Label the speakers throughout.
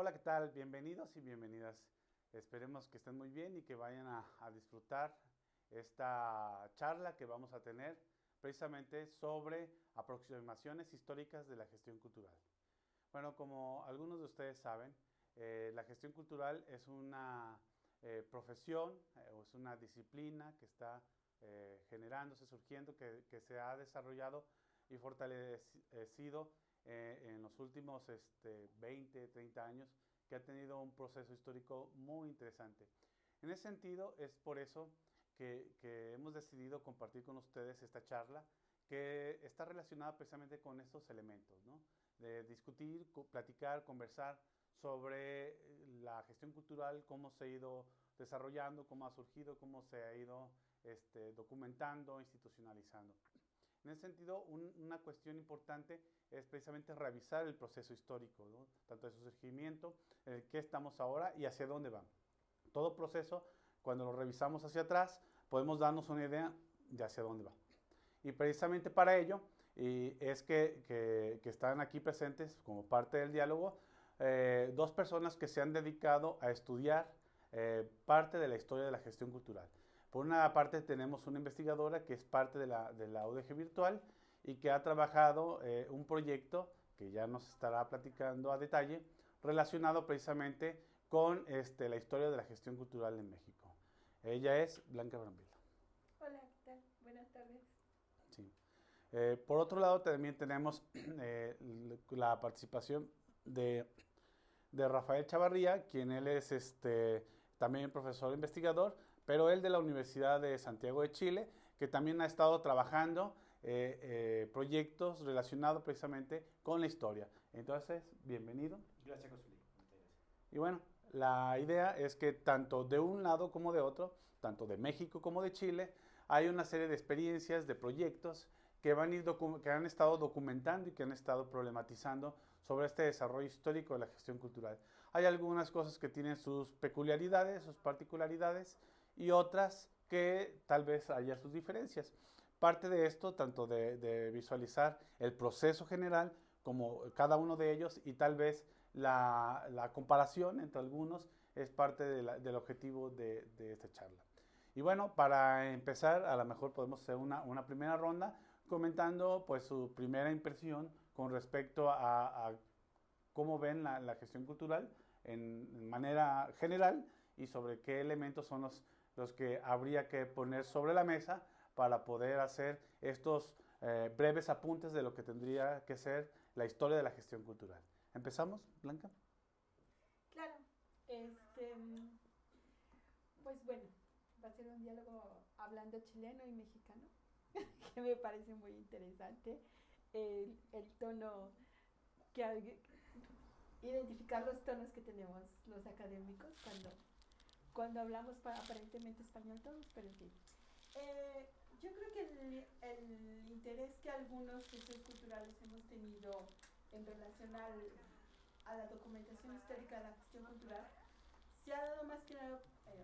Speaker 1: Hola, ¿qué tal? Bienvenidos y bienvenidas. Esperemos que estén muy bien y que vayan a disfrutar esta charla que vamos a tener precisamente sobre aproximaciones históricas de la gestión cultural. Bueno, como algunos de ustedes saben, la gestión cultural es una profesión o es una disciplina que está generándose, surgiendo, que se ha desarrollado y fortalecido en los últimos 20, 30 años, que ha tenido un proceso histórico muy interesante. En ese sentido, es por eso que hemos decidido compartir con ustedes esta charla que está relacionada precisamente con estos elementos, ¿no? De discutir, platicar, conversar sobre la gestión cultural, cómo se ha ido desarrollando, cómo ha surgido, cómo se ha ido documentando, institucionalizando. En ese sentido, una cuestión importante es precisamente revisar el proceso histórico, ¿no? Tanto de su surgimiento, qué estamos ahora y hacia dónde vamos. Todo proceso, cuando lo revisamos hacia atrás, podemos darnos una idea de hacia dónde va. Y precisamente para ello es que están aquí presentes como parte del diálogo dos personas que se han dedicado a estudiar parte de la historia de la gestión cultural. Por una parte tenemos una investigadora que es parte de la UDG Virtual y que ha trabajado un proyecto que ya nos estará platicando a detalle relacionado precisamente con la historia de la gestión cultural en México. Ella es Blanca Brambila.
Speaker 2: Hola, ¿qué tal? Buenas tardes.
Speaker 1: Sí. Por otro lado, también tenemos la participación de Rafael Chavarría, quien él es también profesor investigador, pero él de la Universidad de Santiago de Chile, que también ha estado trabajando proyectos relacionados precisamente con la historia. Entonces, bienvenido.
Speaker 3: Gracias, José Luis.
Speaker 1: Y bueno, la idea es que tanto de un lado como de otro, tanto de México como de Chile, hay una serie de experiencias, de proyectos que, que han estado documentando y que han estado problematizando sobre este desarrollo histórico de la gestión cultural. Hay algunas cosas que tienen sus peculiaridades, sus particularidades, y otras que tal vez haya sus diferencias. Parte de esto, tanto de visualizar el proceso general como cada uno de ellos, y tal vez la comparación entre algunos es parte del objetivo de esta charla. Y bueno, para empezar, a lo mejor podemos hacer una primera ronda comentando pues su primera impresión con respecto a cómo ven la gestión cultural en manera general y sobre qué elementos son los que habría que poner sobre la mesa para poder hacer estos breves apuntes de lo que tendría que ser la historia de la gestión cultural. ¿Empezamos, Blanca?
Speaker 2: Claro, este, pues bueno, va a ser un diálogo hablando chileno y mexicano, que me parece muy interesante. El tono que identificar los tonos que tenemos los académicos cuando hablamos aparentemente español todos, pero en fin. Yo creo que el interés que algunos gestores culturales hemos tenido en relación a la documentación histórica de la gestión cultural se ha dado más que nada,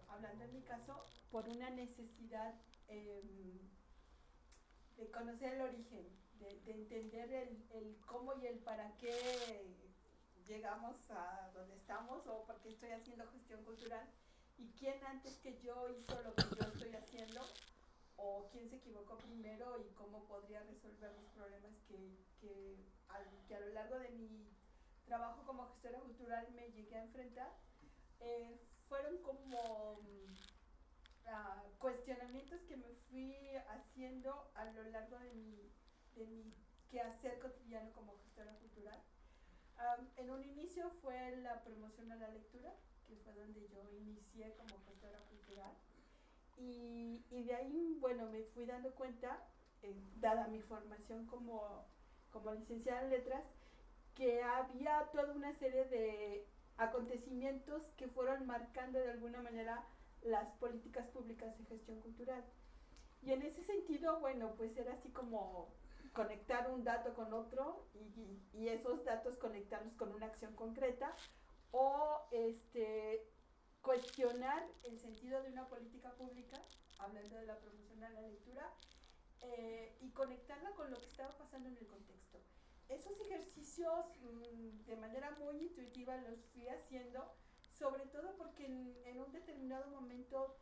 Speaker 2: hablando en mi caso, por una necesidad de conocer el origen, de entender el cómo y el para qué llegamos a donde estamos o por qué estoy haciendo gestión cultural y quién antes que yo hizo lo que yo estoy haciendo o quién se equivocó primero y cómo podría resolver los problemas que a lo largo de mi trabajo como gestora cultural me llegué a enfrentar. Fueron como cuestionamientos que me fui haciendo a lo largo de mi quehacer cotidiano como gestora cultural. En un inicio fue la promoción a la lectura, que fue donde yo inicié como gestora cultural. Y de ahí, bueno, me fui dando cuenta, dada mi formación como licenciada en letras, que había toda una serie de acontecimientos que fueron marcando de alguna manera las políticas públicas de gestión cultural. Y en ese sentido, bueno, pues era así como conectar un dato con otro y esos datos conectarlos con una acción concreta o cuestionar el sentido de una política pública, hablando de la promoción a la lectura, y conectarla con lo que estaba pasando en el contexto. esos ejercicios de manera muy intuitiva los fui haciendo, sobre todo porque en un determinado momento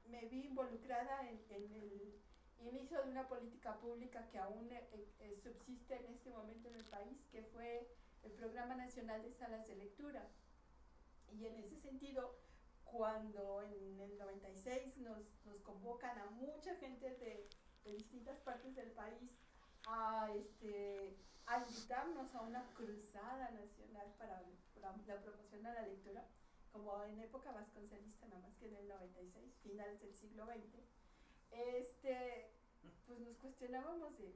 Speaker 2: me vi involucrada en el inicio de una política pública que aún subsiste en este momento en el país, que fue el Programa Nacional de Salas de Lectura. Y en ese sentido, cuando en el 96 nos convocan a mucha gente de distintas partes del país a invitarnos a una cruzada nacional para la promoción a la lectura, como en época vasconcelista, nada más que en el 96, finales del siglo XX, pues nos cuestionábamos de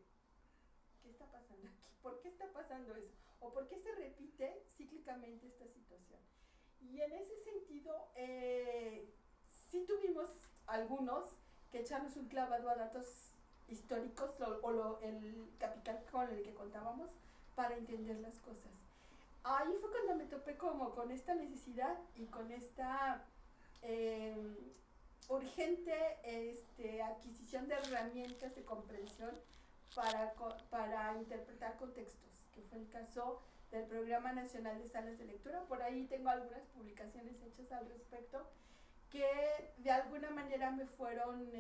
Speaker 2: qué está pasando aquí, por qué está pasando eso, o por qué se repite cíclicamente esta situación. Y en ese sentido, sí tuvimos algunos que echarnos un clavado a datos históricos el capital con el que contábamos para entender las cosas. Ahí fue cuando me topé como con esta necesidad y con esta urgente adquisición de herramientas de comprensión para interpretar contextos, que fue el caso del Programa Nacional de Salas de Lectura. Por ahí tengo algunas publicaciones hechas al respecto que de alguna manera me fueron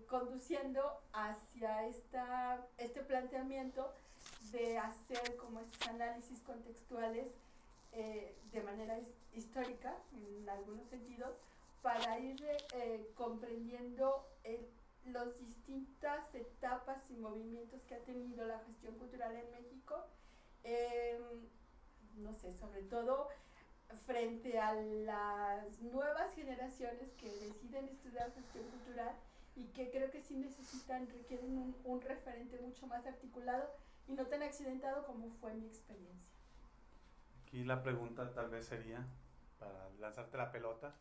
Speaker 2: conduciendo hacia este planteamiento de hacer como estos análisis contextuales de manera histórica, en algunos sentidos, para ir comprendiendo las distintas etapas y movimientos que ha tenido la gestión cultural en México, no sé, sobre todo frente a las nuevas generaciones que deciden estudiar gestión cultural y que creo que sí requieren un referente mucho más articulado y no tan accidentado como fue mi experiencia.
Speaker 1: Aquí la pregunta tal vez sería, para lanzarte la pelota,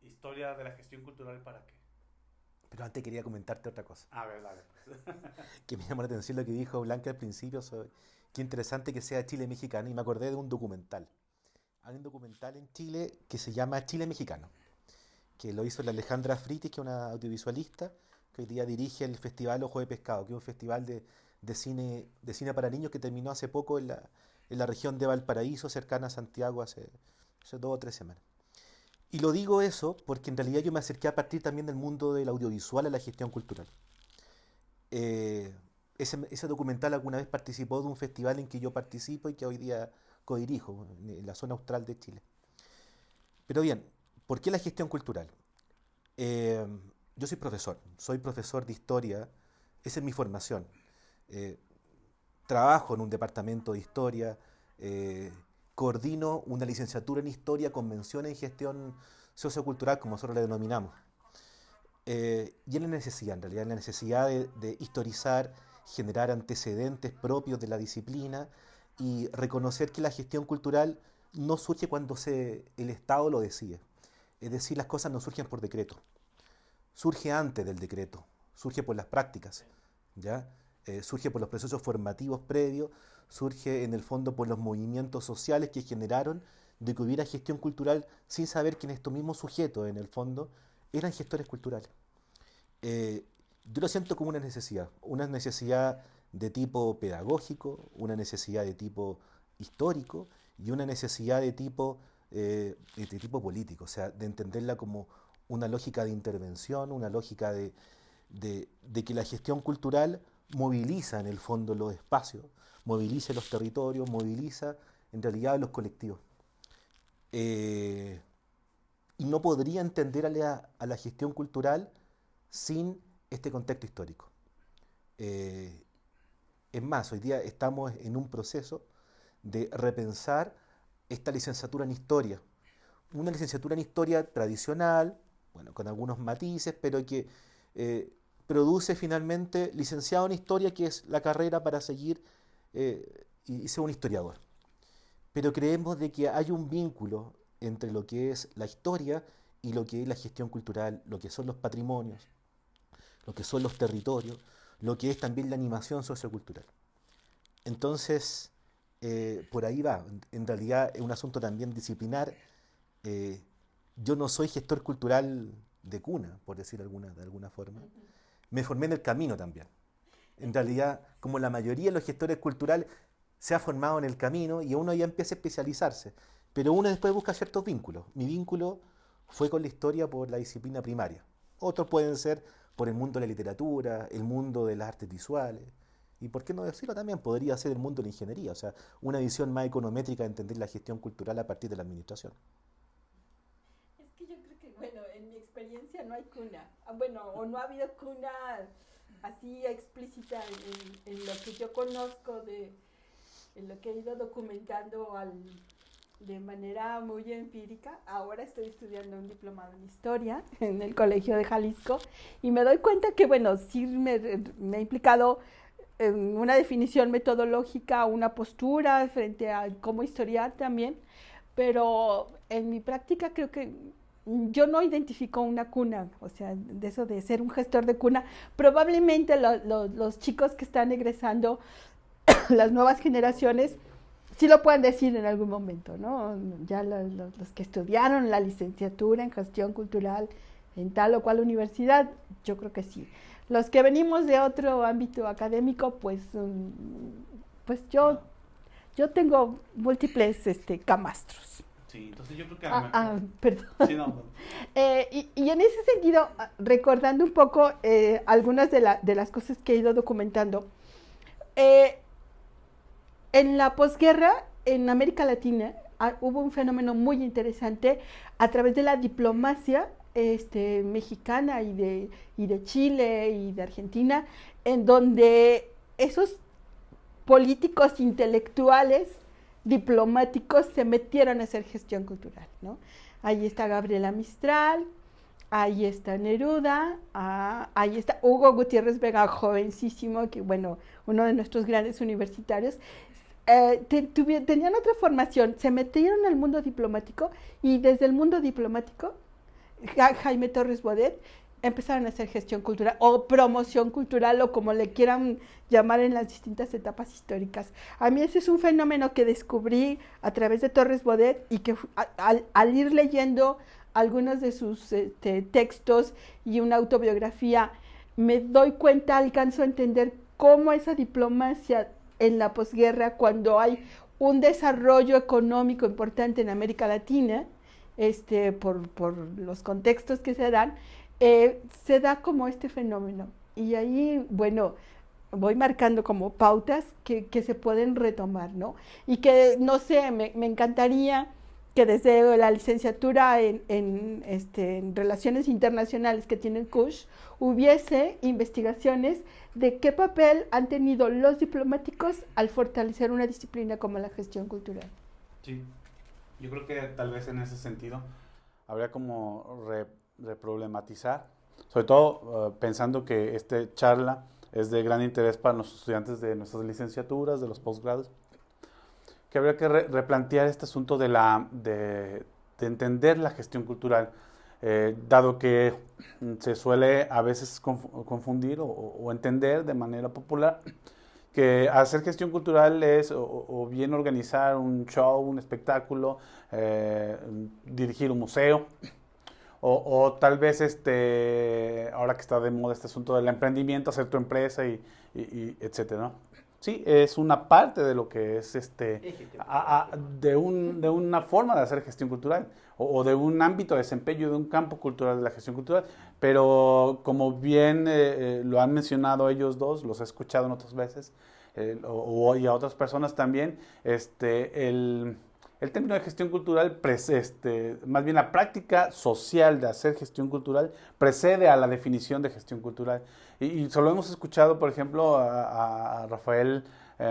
Speaker 1: historia de la gestión cultural, ¿para qué?
Speaker 3: Pero antes quería comentarte otra cosa.
Speaker 1: A ver, dale. Pues.
Speaker 3: Que me llamó la atención lo que dijo Blanca al principio sobre qué interesante que sea Chile mexicano, y me acordé de un documental. Hay un documental en Chile que se llama Chile Mexicano, que lo hizo la Alejandra Fritis, que es una audiovisualista, que hoy día dirige el Festival Ojo de Pescado, que es un festival de cine para niños que terminó hace poco en la región de Valparaíso, cercana a Santiago, hace 2 o 3 semanas. Y lo digo eso porque en realidad yo me acerqué a partir también del mundo del audiovisual a la gestión cultural. Ese documental alguna vez participó de un festival en que yo participo y que hoy día codirijo, en la zona austral de Chile. Pero bien, ¿por qué la gestión cultural? Yo soy profesor de historia, esa es mi formación. Trabajo en un departamento de historia, coordino una licenciatura en historia con mención en gestión sociocultural, como nosotros la denominamos. Y es la necesidad, en realidad, la necesidad de historizar, generar antecedentes propios de la disciplina y reconocer que la gestión cultural no surge cuando el Estado lo decide. Es decir, las cosas no surgen por decreto. Surge antes del decreto, surge por las prácticas, ¿ya? Surge por los procesos formativos previos, surge en el fondo por los movimientos sociales que generaron de que hubiera gestión cultural sin saber que estos mismos sujetos, en el fondo, eran gestores culturales. Yo lo siento como una necesidad de tipo pedagógico, una necesidad de tipo histórico y una necesidad de tipo político, o sea, de entenderla como una lógica de intervención, una lógica de que la gestión cultural moviliza en el fondo los espacios, moviliza los territorios, moviliza en realidad los colectivos. Y no podría entender a la gestión cultural sin este contexto histórico. Es más, hoy día estamos en un proceso de repensar esta licenciatura en historia. Una licenciatura en historia tradicional, bueno, con algunos matices, pero que produce finalmente licenciado en historia, que es la carrera para seguir y ser un historiador. Pero creemos de que hay un vínculo entre lo que es la historia y lo que es la gestión cultural, lo que son los patrimonios, lo que son los territorios, lo que es también la animación sociocultural. Entonces, por ahí va. En realidad es un asunto también disciplinar. Yo no soy gestor cultural de cuna, por decir de alguna forma. Me formé en el camino también. En realidad, como la mayoría de los gestores culturales, se ha formado en el camino y uno ya empieza a especializarse. Pero uno después busca ciertos vínculos. Mi vínculo fue con la historia por la disciplina primaria. Otros pueden ser por el mundo de la literatura, el mundo de las artes visuales. Y por qué no decirlo también, podría ser el mundo de la ingeniería, o sea, una visión más econométrica de entender la gestión cultural a partir de la administración.
Speaker 2: Es que yo creo que, bueno, en mi experiencia no hay cuna. Bueno, o no ha habido cuna así explícita en lo que yo conozco, en lo que he ido documentando de manera muy empírica. Ahora estoy estudiando un diplomado en historia en el Colegio de Jalisco y me doy cuenta que, bueno, sí me ha implicado en una definición metodológica, una postura frente a cómo historiar también, pero en mi práctica creo que yo no identifico una cuna, o sea, de eso de ser un gestor de cuna. Probablemente los chicos que están egresando, las nuevas generaciones, sí lo pueden decir en algún momento, ¿no? Ya los que estudiaron la licenciatura en gestión cultural en tal o cual universidad, yo creo que sí. Los que venimos de otro ámbito académico, pues yo tengo múltiples camastros.
Speaker 1: Sí, entonces yo creo que
Speaker 2: perdón.
Speaker 1: Sí, no.
Speaker 2: Y en ese sentido, recordando un poco algunas de las cosas que he ido documentando, en la posguerra, en América Latina, hubo un fenómeno muy interesante a través de la diplomacia mexicana y de Chile y de Argentina, en donde esos políticos intelectuales diplomáticos se metieron a hacer gestión cultural, ¿no? Ahí está Gabriela Mistral, ahí está Neruda, ahí está Hugo Gutiérrez Vega, jovencísimo, que bueno, uno de nuestros grandes universitarios. Tenían otra formación, se metieron al mundo diplomático y desde el mundo diplomático Jaime Torres Bodet empezaron a hacer gestión cultural o promoción cultural o como le quieran llamar en las distintas etapas históricas. A mí ese es un fenómeno que descubrí a través de Torres Bodet y que al ir leyendo algunos de sus textos y una autobiografía me doy cuenta, alcanzo a entender cómo esa diplomacia en la posguerra, cuando hay un desarrollo económico importante en América Latina, por los contextos que se dan, se da como este fenómeno. Y ahí, bueno, voy marcando como pautas que se pueden retomar, ¿no? Y que, no sé, me encantaría que desde la licenciatura en Relaciones Internacionales que tiene el CUSH, hubiese investigaciones de qué papel han tenido los diplomáticos al fortalecer una disciplina como la gestión cultural.
Speaker 1: Sí, yo creo que tal vez en ese sentido habría como reproblematizar, sobre todo pensando que esta charla es de gran interés para los estudiantes de nuestras licenciaturas, de los posgrados, que habría que replantear este asunto de entender la gestión cultural, dado que se suele a veces confundir o entender de manera popular que hacer gestión cultural es o bien organizar un show, un espectáculo, dirigir un museo, o tal vez ahora que está de moda este asunto del emprendimiento, hacer tu empresa y etcétera, ¿no? Sí, es una parte de lo que es de una forma de hacer gestión cultural o de un ámbito de desempeño de un campo cultural de la gestión cultural, pero como bien lo han mencionado ellos dos, los he escuchado en otras veces, y a otras personas también, el término de gestión cultural, más bien la práctica social de hacer gestión cultural, precede a la definición de gestión cultural. Y solo hemos escuchado, por ejemplo, a Rafael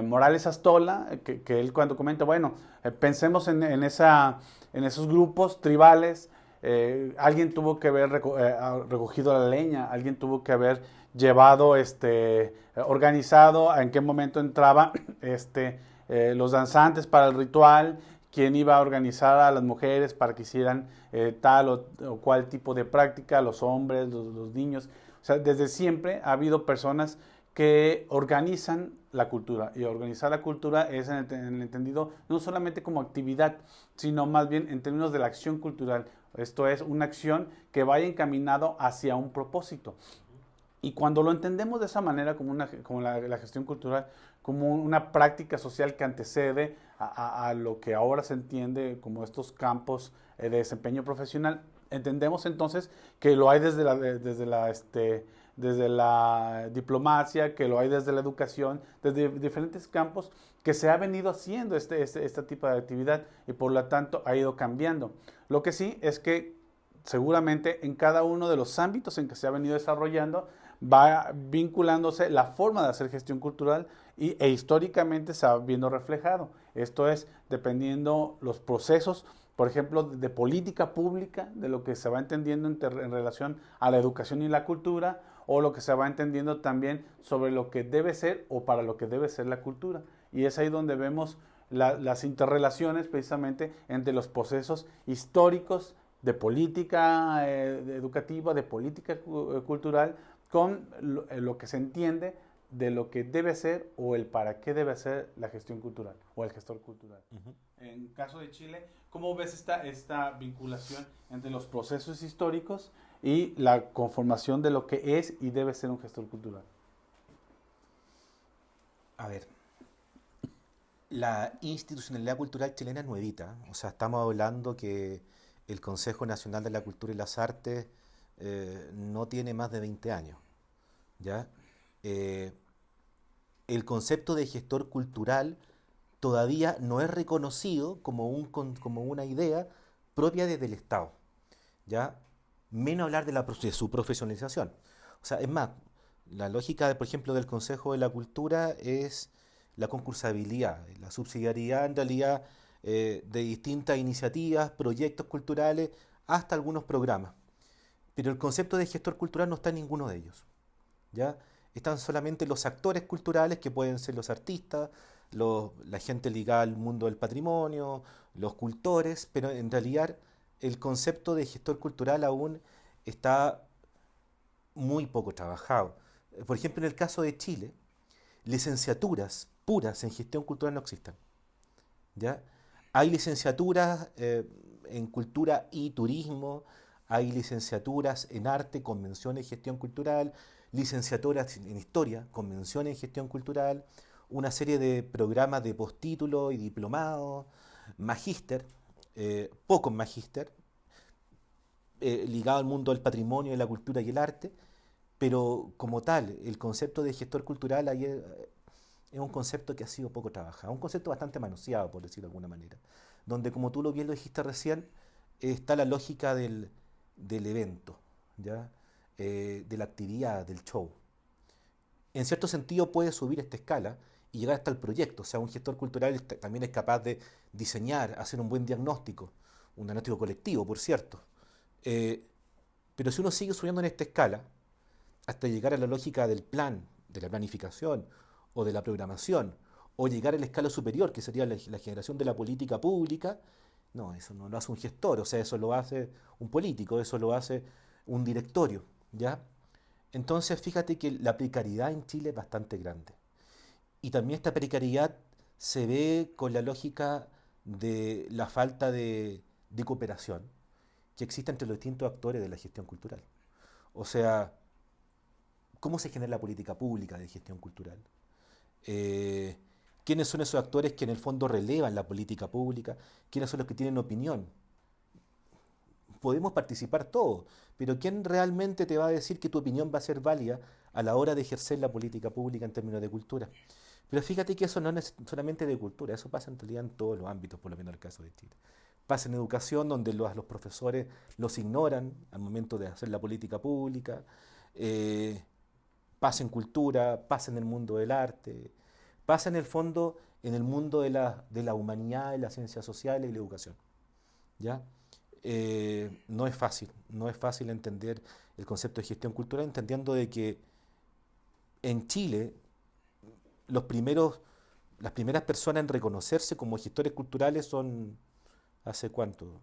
Speaker 1: Morales Astola, que él cuando comenta, bueno, pensemos en esos grupos tribales, alguien tuvo que haber recogido la leña, alguien tuvo que haber llevado, organizado en qué momento entraba los danzantes para el ritual, quién iba a organizar a las mujeres para que hicieran tal o cual tipo de práctica, los hombres, los niños. O sea, desde siempre ha habido personas que organizan la cultura, y organizar la cultura es en el entendido no solamente como actividad, sino más bien en términos de la acción cultural. Esto es una acción que vaya encaminado hacia un propósito. Y cuando lo entendemos de esa manera, como la gestión cultural, como una práctica social que antecede a lo que ahora se entiende como estos campos de desempeño profesional, entendemos entonces que lo hay desde la diplomacia, que lo hay desde la educación, desde diferentes campos que se ha venido haciendo este tipo de actividad y por lo tanto ha ido cambiando. Lo que sí es que seguramente en cada uno de los ámbitos en que se ha venido desarrollando va vinculándose la forma de hacer gestión cultural e históricamente se va viendo reflejado. Esto es, dependiendo los procesos, por ejemplo, de política pública, de lo que se va entendiendo en relación a la educación y la cultura, o lo que se va entendiendo también sobre lo que debe ser o para lo que debe ser la cultura. Y es ahí donde vemos las interrelaciones precisamente entre los procesos históricos de política educativa, de política cultural, con lo que se entiende de lo que debe ser o el para qué debe ser la gestión cultural o el gestor cultural. Uh-huh. En caso de Chile, ¿cómo ves esta vinculación entre los procesos históricos y la conformación de lo que es y debe ser un gestor cultural?
Speaker 3: A ver, la institucionalidad cultural chilena es nuevita. O sea, estamos hablando que el Consejo Nacional de la Cultura y las Artes no tiene más de 20 años. ¿Ya? El concepto de gestor cultural todavía no es reconocido como una idea propia desde el Estado. ¿Ya? Menos hablar de su profesionalización. O sea, es más, la lógica, por ejemplo, del Consejo de la Cultura es la concursabilidad, la subsidiariedad en realidad de distintas iniciativas, proyectos culturales, hasta algunos programas. Pero el concepto de gestor cultural no está en ninguno de ellos. ¿Ya? Están solamente los actores culturales, que pueden ser los artistas, la gente ligada al mundo del patrimonio, los cultores, pero en realidad el concepto de gestor cultural aún está muy poco trabajado. Por ejemplo, en el caso de Chile, licenciaturas puras en gestión cultural no existen. ¿Ya? Hay licenciaturas en cultura y turismo, hay licenciaturas en arte, convención en gestión cultural, licenciaturas en historia, convención en gestión cultural, una serie de programas de postítulo y diplomado, magíster, pocos magíster, ligado al mundo del patrimonio, de la cultura y el arte, pero como tal, el concepto de gestor cultural ahí es un concepto que ha sido poco trabajado, un concepto bastante manoseado, por decirlo de alguna manera, donde, como tú bien lo dijiste recién, está la lógica del evento, ¿ya? De la actividad, del show. En cierto sentido puede subir esta escala y llegar hasta el proyecto. O sea, un gestor cultural también es capaz de diseñar, hacer un buen diagnóstico colectivo, por cierto. Pero si uno sigue subiendo en esta escala, hasta llegar a la lógica del plan, de la planificación o de la programación, o llegar a la escala superior, que sería la generación de la política pública, no, eso no lo hace un gestor, o sea, eso lo hace un político, eso lo hace un directorio, ¿ya? Entonces, fíjate que la precariedad en Chile es bastante grande. Y también esta precariedad se ve con la lógica de la falta de cooperación que existe entre los distintos actores de la gestión cultural. O sea, ¿cómo se genera la política pública de gestión cultural? ¿Quiénes son esos actores que en el fondo relevan la política pública? ¿Quiénes son los que tienen opinión? Podemos participar todos, pero ¿quién realmente te va a decir que tu opinión va a ser válida a la hora de ejercer la política pública en términos de cultura? Pero fíjate que eso no es solamente de cultura, eso pasa en realidad en todos los ámbitos, por lo menos en el caso de Chile. Pasa en educación, donde los profesores los ignoran al momento de hacer la política pública, pasa en cultura, pasa en el mundo del arte, pasa en el fondo en el mundo de la humanidad, de las ciencias sociales y la educación. ¿Ya? No es fácil entender el concepto de gestión cultural, entendiendo de que en Chile las primeras personas en reconocerse como gestores culturales son, ¿hace cuánto?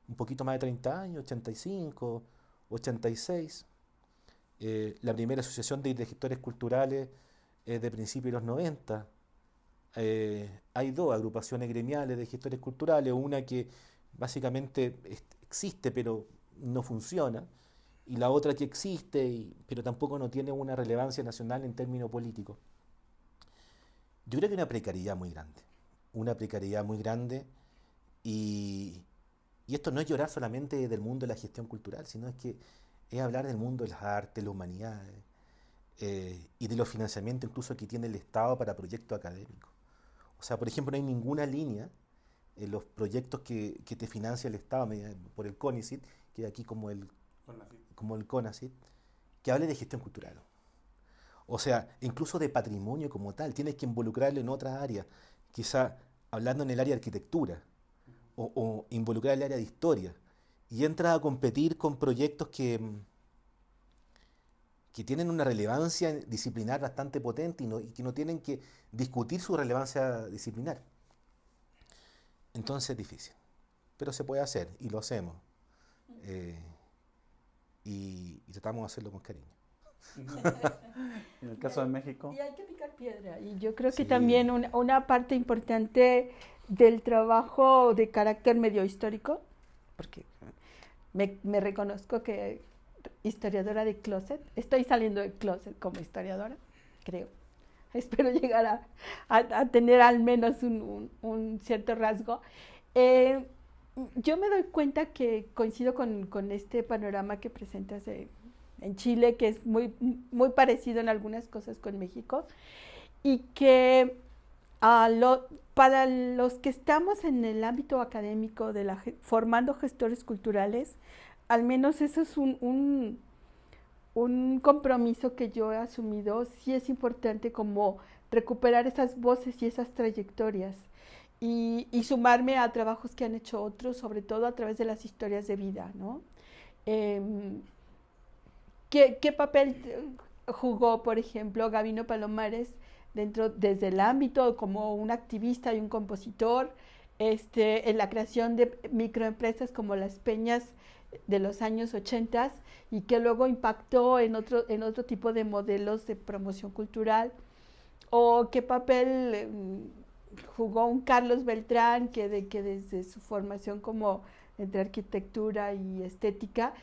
Speaker 3: Un poquito más de 30 años, 85, 86. La primera asociación de gestores culturales es de principios de los 90. Hay dos agrupaciones gremiales de gestores culturales, una que básicamente existe pero no funciona, y la otra que existe, pero tampoco no tiene una relevancia nacional en términos políticos. Yo creo que una precariedad muy grande, y esto no es llorar solamente del mundo de la gestión cultural, sino es hablar del mundo de las artes, las humanidades, y de los financiamientos incluso que tiene el Estado para proyectos académicos. O sea, por ejemplo, no hay ninguna línea en los proyectos que te financia el Estado por el CONICYT, que es aquí como el CONACYT, que hable de gestión cultural. O sea, incluso de patrimonio como tal, tienes que involucrarlo en otras áreas, quizá hablando en el área de arquitectura, o involucrar el área de historia, y entra a competir con proyectos que tienen una relevancia disciplinar bastante potente y que no tienen que discutir su relevancia disciplinar. Entonces es difícil, pero se puede hacer y lo hacemos, y tratamos de hacerlo con cariño.
Speaker 1: En el caso de México.
Speaker 2: Y hay que picar piedra. Y yo creo que
Speaker 3: Sí.
Speaker 2: también una parte importante del trabajo de carácter medio histórico, porque me reconozco que historiadora de closet, estoy saliendo de closet como historiadora, creo. Espero llegar a tener al menos un cierto rasgo. Yo me doy cuenta que coincido con este panorama que presentas en Chile, que es muy, muy parecido en algunas cosas con México, y que para los que estamos en el ámbito académico formando gestores culturales, al menos eso es un compromiso que yo he asumido. Sí es importante como recuperar esas voces y esas trayectorias, y sumarme a trabajos que han hecho otros, sobre todo a través de las historias de vida, ¿no? ¿Qué papel jugó, por ejemplo, Gabino Palomares desde el ámbito como un activista y un compositor, en la creación de microempresas como Las Peñas de los años 80, y que luego impactó en otro tipo de modelos de promoción cultural? ¿O qué papel jugó un Carlos Beltrán que desde su formación como entre arquitectura y estética,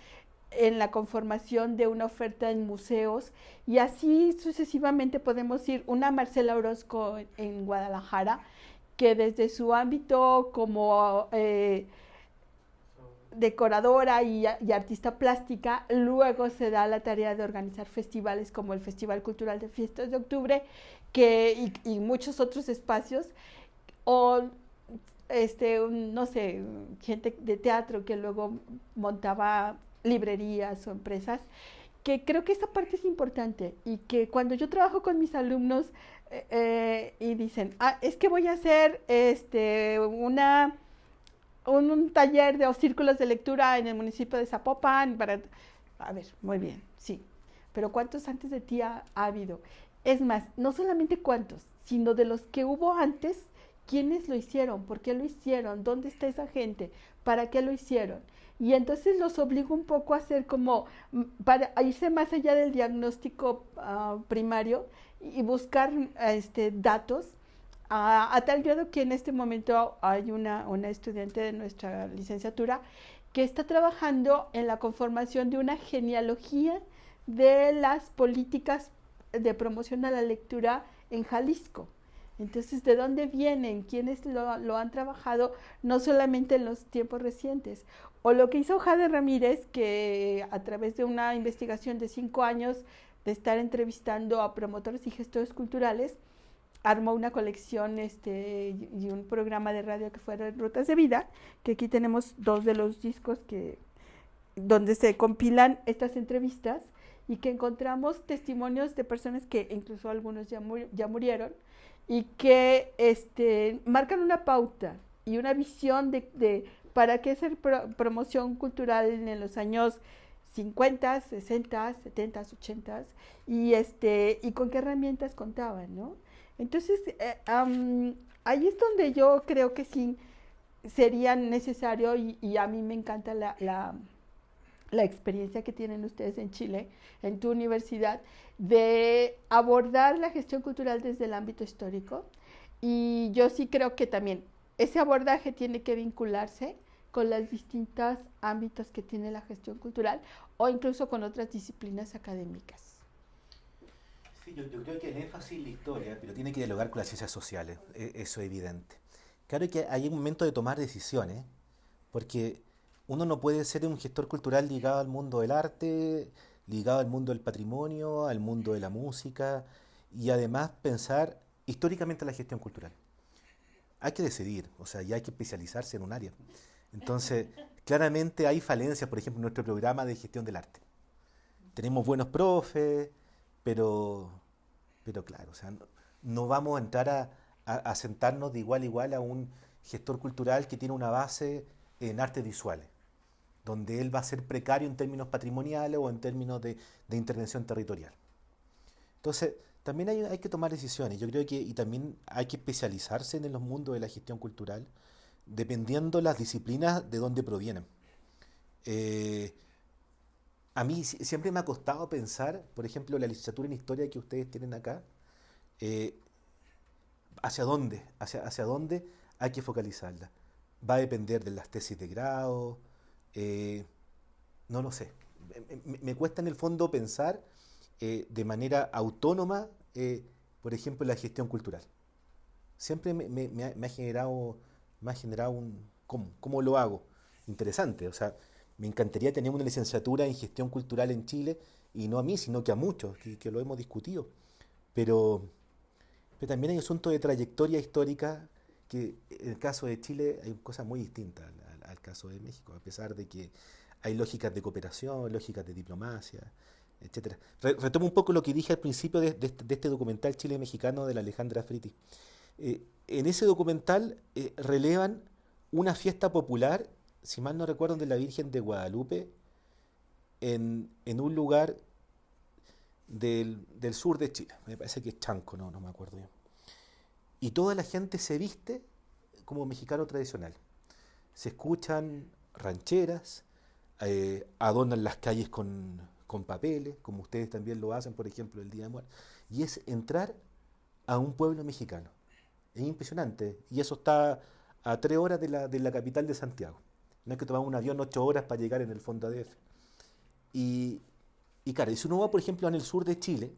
Speaker 2: en la conformación de una oferta en museos? Y así sucesivamente podemos ir. Una Marcela Orozco en Guadalajara, que desde su ámbito como decoradora y artista plástica, luego se da la tarea de organizar festivales como el Festival Cultural de Fiestas de Octubre, y muchos otros espacios, o no sé, gente de teatro que luego montaba librerías o empresas, que creo que esa parte es importante, y que cuando yo trabajo con mis alumnos y dicen, es que voy a hacer un taller o círculos de lectura en el municipio de Zapopan, a ver, muy bien, sí, pero ¿cuántos antes de ti ha habido? Es más, no solamente cuántos, sino de los que hubo antes, ¿quiénes lo hicieron? ¿Por qué lo hicieron? ¿Dónde está esa gente? ¿Para qué lo hicieron? Y entonces los obligo un poco a hacer como, para irse más allá del diagnóstico primario, y buscar datos, a tal grado que en este momento hay una estudiante de nuestra licenciatura que está trabajando en la conformación de una genealogía de las políticas de promoción a la lectura en Jalisco. Entonces, ¿de dónde vienen? ¿Quiénes lo han trabajado? No solamente en los tiempos recientes. O lo que hizo Jade Ramírez, que a través de una investigación de 5 años de estar entrevistando a promotores y gestores culturales, armó una colección y un programa de radio que fue Rutas de Vida, que aquí tenemos 2 de los discos donde se compilan estas entrevistas, y que encontramos testimonios de personas que incluso algunos ya murieron, y que marcan una pauta y una visión de para qué hacer promoción cultural en los años 50, 60, 70, 80, y con qué herramientas contaban, ¿no? Entonces, ahí es donde yo creo que sí sería necesario, y a mí me encanta la experiencia que tienen ustedes en Chile, en tu universidad, de abordar la gestión cultural desde el ámbito histórico. Y yo sí creo que también ese abordaje tiene que vincularse con los distintos ámbitos que tiene la gestión cultural o incluso con otras disciplinas académicas.
Speaker 3: Sí, yo creo que el énfasis en la historia, pero tiene que dialogar con las ciencias sociales, eso es evidente. Claro que hay un momento de tomar decisiones, porque uno no puede ser un gestor cultural ligado al mundo del arte, ligado al mundo del patrimonio, al mundo de la música, y además pensar históricamente la gestión cultural. Hay que decidir, o sea, ya hay que especializarse en un área. Entonces, claramente hay falencias, por ejemplo, en nuestro programa de gestión del arte. Tenemos buenos profes, pero, pero claro, o sea, no vamos a entrar a sentarnos de igual a igual a un gestor cultural que tiene una base en artes visuales, donde él va a ser precario en términos patrimoniales o en términos de intervención territorial. Entonces, también hay que tomar decisiones. Yo creo que y también hay que especializarse en los mundos de la gestión cultural, dependiendo las disciplinas de dónde provienen. Eh, a mí siempre me ha costado pensar, por ejemplo, la licenciatura en historia que ustedes tienen acá, eh, hacia dónde hay que focalizarla. Va a depender de las tesis de grado, eh, no lo sé. Me cuesta en el fondo pensar de manera autónoma, por ejemplo, la gestión cultural. Siempre me ha generado un ¿cómo lo hago? Interesante, o sea, me encantaría tener una licenciatura en gestión cultural en Chile, y no a mí, sino que a muchos, que lo hemos discutido. Pero, pero también hay asuntos de trayectoria histórica que en el caso de Chile hay cosas muy distintas al caso de México, a pesar de que hay lógicas de cooperación, lógicas de diplomacia, etcétera. Retomo un poco lo que dije al principio de este documental Chile Mexicano de la Alejandra Fritti. En ese documental relevan una fiesta popular, si mal no recuerdo, de la Virgen de Guadalupe, en un lugar del sur de Chile. Me parece que es Chanco, no me acuerdo bien. Y toda la gente se viste como mexicano tradicional. Se escuchan rancheras, adornan las calles con papeles, como ustedes también lo hacen, por ejemplo, el Día de Muertos. Y es entrar a un pueblo mexicano. Es impresionante. Y eso está a 3 horas de la capital de Santiago. No hay que tomar un avión 8 horas para llegar en el fondo ADF. Y claro, y si uno va, por ejemplo, en el sur de Chile,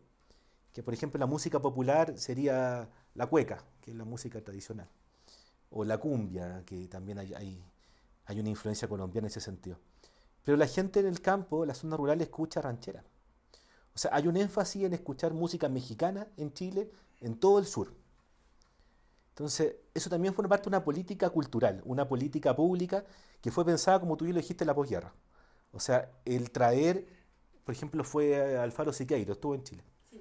Speaker 3: que por ejemplo la música popular sería la cueca, que es la música tradicional, o la cumbia, que también hay una influencia colombiana en ese sentido. Pero la gente en el campo, en la zona rural, escucha ranchera. O sea, hay un énfasis en escuchar música mexicana en Chile, en todo el sur. Entonces, eso también fue parte de una política cultural, una política pública que fue pensada, como tú ya lo dijiste, en la posguerra. O sea, el traer, por ejemplo, fue Alfaro Siqueiro, estuvo en Chile.
Speaker 2: Sí.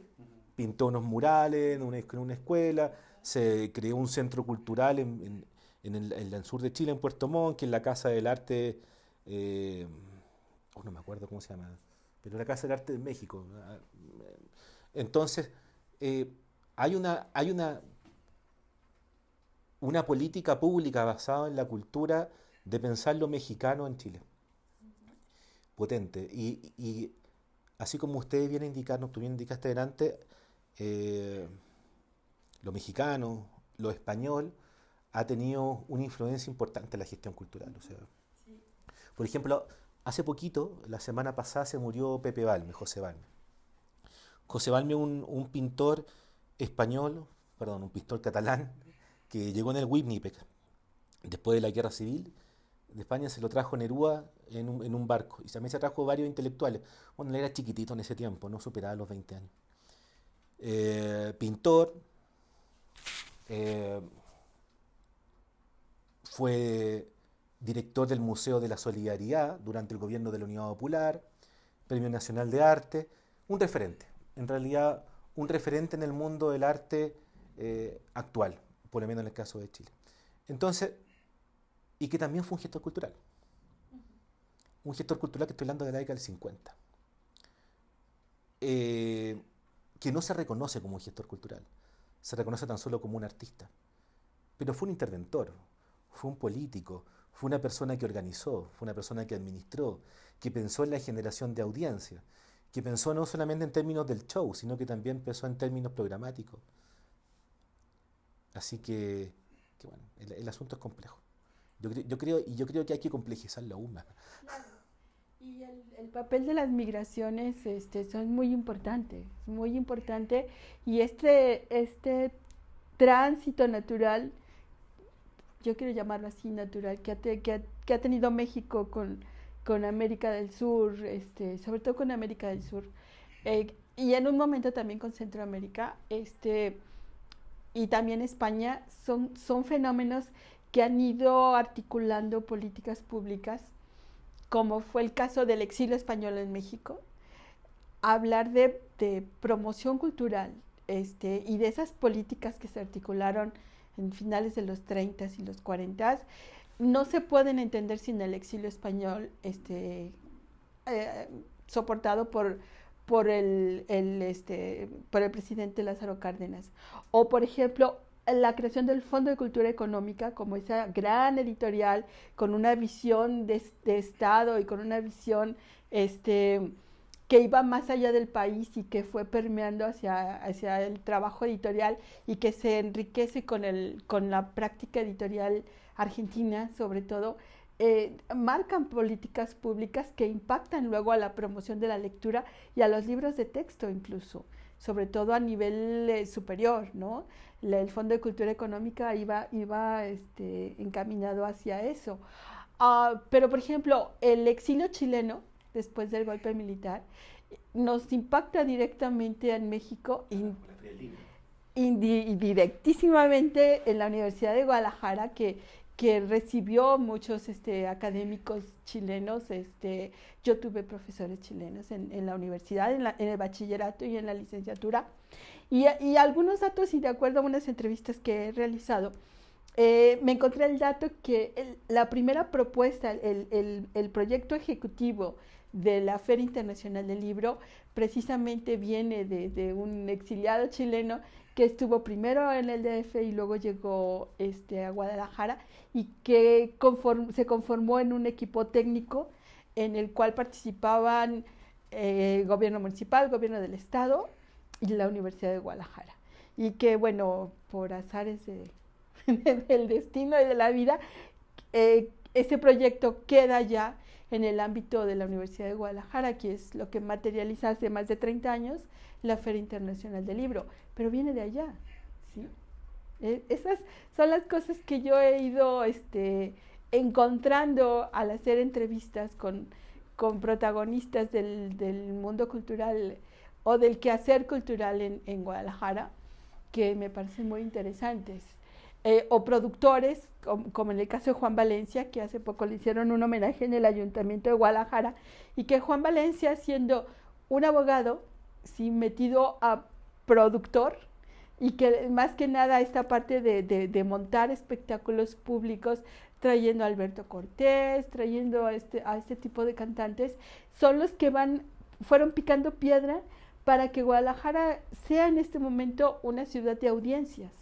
Speaker 3: Pintó unos murales en una escuela, se creó un centro cultural en el sur de Chile, en Puerto Montt, que es la Casa del Arte, no me acuerdo cómo se llama, pero la Casa del Arte de México. Entonces, hay una política pública basada en la cultura de pensar lo mexicano en Chile. Potente. Y así como ustedes vienen a indicarnos, tú bien indicaste delante, lo mexicano, lo español, ha tenido una influencia importante en la gestión cultural. O sea,
Speaker 2: Sí.
Speaker 3: por ejemplo, hace poquito, la semana pasada, se murió Pepe Balme, José Balme. José Balme, un pintor español, perdón, un pintor catalán, que llegó en el Winnipeg, después de la guerra civil. De España se lo trajo Neruda en un barco, y también se trajo varios intelectuales. Bueno, él era chiquitito en ese tiempo, no superaba los 20 años. Pintor, eh, fue director del Museo de la Solidaridad durante el gobierno de la Unidad Popular, Premio Nacional de Arte, un referente, en realidad un referente en el mundo del arte actual, por lo menos en el caso de Chile. Entonces, y que también fue un gestor cultural. Un gestor cultural que estoy hablando de la década del 50. Que no se reconoce como un gestor cultural, se reconoce tan solo como un artista. Pero fue un interventor, fue un político, fue una persona que organizó, fue una persona que administró, que pensó en la generación de audiencia, que pensó no solamente en términos del show, sino que también pensó en términos programáticos. Así que bueno, el asunto es complejo. Yo creo que hay que complejizarlo aún más.
Speaker 2: Claro. Y el papel de las migraciones son muy importante, y este tránsito natural, yo quiero llamarlo así, natural, que ha tenido México con América del Sur, sobre todo con América del Sur, y en un momento también con Centroamérica, y también España, son fenómenos que han ido articulando políticas públicas, como fue el caso del exilio español en México, hablar de promoción cultural, y de esas políticas que se articularon en finales de los 30 y los 40, no se pueden entender sin el exilio español, soportado por el presidente Lázaro Cárdenas. O, por ejemplo, la creación del Fondo de Cultura Económica, como esa gran editorial con una visión de Estado y con una visión que iba más allá del país y que fue permeando hacia el trabajo editorial, y que se enriquece con la práctica editorial argentina, sobre todo, marcan políticas públicas que impactan luego a la promoción de la lectura y a los libros de texto incluso, sobre todo a nivel superior, ¿no? El Fondo de Cultura Económica iba encaminado hacia eso. Pero, por ejemplo, el exilio chileno, después del golpe militar, nos impacta directamente en México y directísimamente en la Universidad de Guadalajara, que recibió muchos académicos chilenos. Yo tuve profesores chilenos en la universidad, en el bachillerato y en la licenciatura. Y algunos datos, y de acuerdo a unas entrevistas que he realizado, me encontré el dato que la primera propuesta, el proyecto ejecutivo de la Feria Internacional del Libro, precisamente viene de un exiliado chileno que estuvo primero en el DF y luego llegó a Guadalajara, y que se conformó en un equipo técnico en el cual participaban gobierno municipal, gobierno del estado y la Universidad de Guadalajara. Y que, bueno, por azares del destino y de la vida, ese proyecto queda ya en el ámbito de la Universidad de Guadalajara, que es lo que materializa hace más de 30 años la Feria Internacional del Libro, pero viene de allá, ¿sí? Esas son las cosas que yo he ido encontrando al hacer entrevistas con protagonistas del mundo cultural o del quehacer cultural en Guadalajara, que me parecen muy interesantes. O productores, como en el caso de Juan Valencia, que hace poco le hicieron un homenaje en el Ayuntamiento de Guadalajara, y que Juan Valencia, siendo un abogado, sí, metido a productor, y que más que nada esta parte de montar espectáculos públicos, trayendo a Alberto Cortés, trayendo a este tipo de cantantes, son los que fueron picando piedra para que Guadalajara sea en este momento una ciudad de audiencias,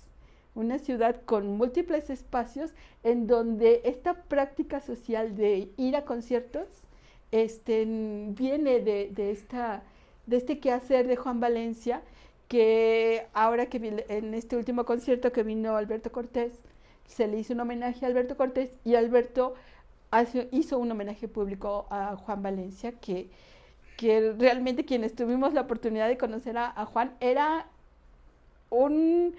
Speaker 2: una ciudad con múltiples espacios en donde esta práctica social de ir a conciertos viene de este quehacer de Juan Valencia, que ahora que en este último concierto que vino Alberto Cortés, se le hizo un homenaje a Alberto Cortés, y Alberto hizo un homenaje público a Juan Valencia, que realmente quienes tuvimos la oportunidad de conocer a Juan, era un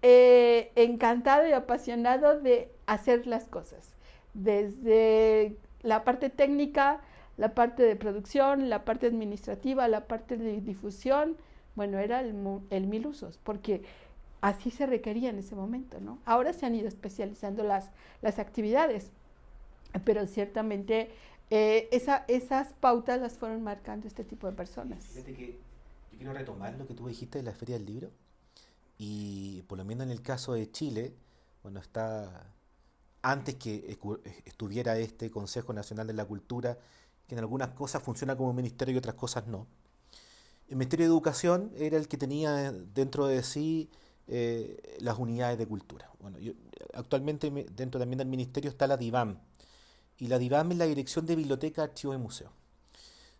Speaker 2: encantado y apasionado de hacer las cosas, desde la parte técnica, la parte de producción, la parte administrativa, la parte de difusión. Bueno, era el mil usos, porque así se requería en ese momento, ¿no? Ahora se han ido especializando las actividades, pero ciertamente esas pautas las fueron marcando este tipo de personas.
Speaker 3: Fíjate que yo quiero retomar lo que tú dijiste de la Feria del Libro, y por lo menos en el caso de Chile, bueno, antes que estuviera este Consejo Nacional de la Cultura, que en algunas cosas funciona como ministerio y otras cosas no. El Ministerio de Educación era el que tenía dentro de sí las unidades de cultura. Bueno, actualmente dentro también del ministerio está la DIVAM, y la DIVAM es la Dirección de Biblioteca, Archivos y Museos,